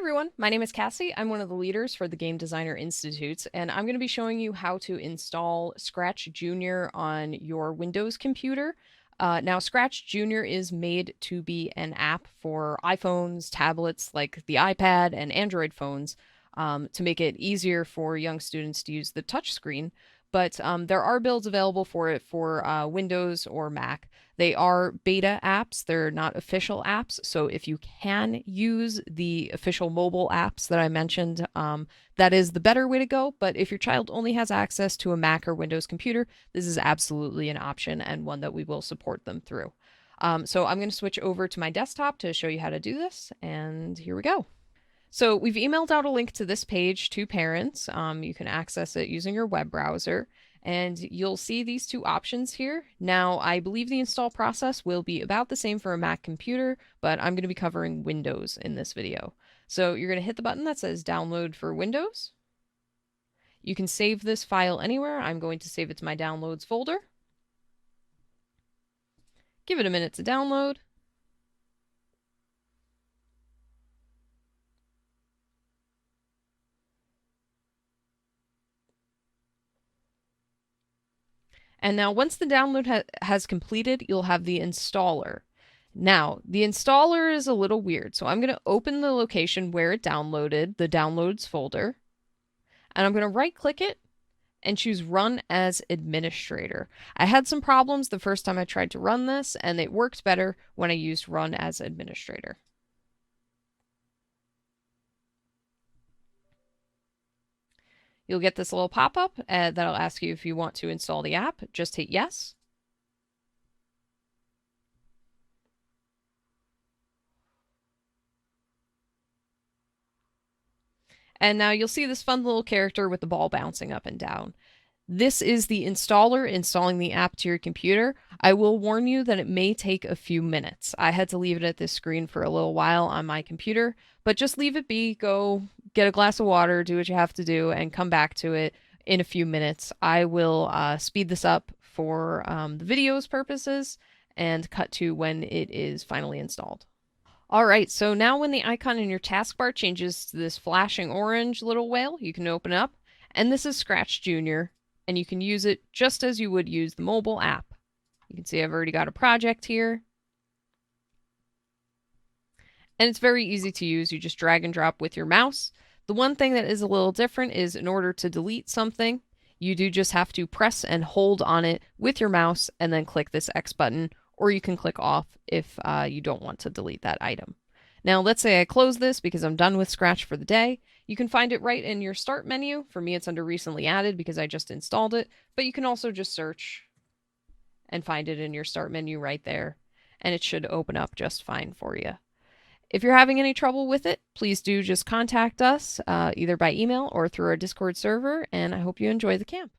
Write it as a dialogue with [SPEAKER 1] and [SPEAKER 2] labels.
[SPEAKER 1] everyone, my name is Cassie. I'm one of the leaders for the Game Designer Institute, and I'm going to be showing you how to install Scratch Junior on your Windows computer. Now, Scratch Junior is made to be an app for iPhones, tablets like the iPad, and Android phones to make it easier for young students to use the touchscreen. But there are builds available for it for Windows or Mac. They are beta apps, they're not official apps. So if you can use the official mobile apps that I mentioned, that is the better way to go. But if your child only has access to a Mac or Windows computer, this is absolutely an option and one that we will support them through. So I'm going to switch over to my desktop to show you how to do this, and here we go. So we've emailed out a link to this page to parents. You can access it using your web browser, and you'll see these two options here. Now, I believe the install process will be about the same for a Mac computer, but I'm going to be covering Windows in this video. So you're going to hit the button that says download for Windows. You can save this file anywhere. I'm going to save it to my downloads folder. Give it a minute to download. And now once the download has completed, you'll have the installer. Now, the installer is a little weird, so I'm going to open the location where it downloaded, the downloads folder, and I'm going to right-click it and choose Run as Administrator. I had some problems the first time I tried to run this, and it worked better when I used Run as Administrator. You'll get this little pop-up that'll ask you if you want to install the app. Just hit yes. And now you'll see this fun little character with the ball bouncing up and down. This is the installer installing the app to your computer. I will warn you that it may take a few minutes. I had to leave it at this screen for a little while on my computer, but just leave it be, go get a glass of water, do what you have to do, and come back to it in a few minutes. I will speed this up for the video's purposes and cut to when it is finally installed. All right, so now when the icon in your taskbar changes to this flashing orange little whale, you can open it up, and this is Scratch Junior, and you can use it just as you would use the mobile app. You can see I've already got a project here. And it's very easy to use. You just drag and drop with your mouse. The one thing that is a little different is in order to delete something, you do just have to press and hold on it with your mouse and then click this X button, or you can click off if you don't want to delete that item. Now, let's say I close this because I'm done with Scratch for the day. You can find it right in your Start menu. For me, it's under Recently Added because I just installed it, but you can also just search and find it in your Start menu right there, and it should open up just fine for you. If you're having any trouble with it, please do just contact us either by email or through our Discord server, and I hope you enjoy the camp.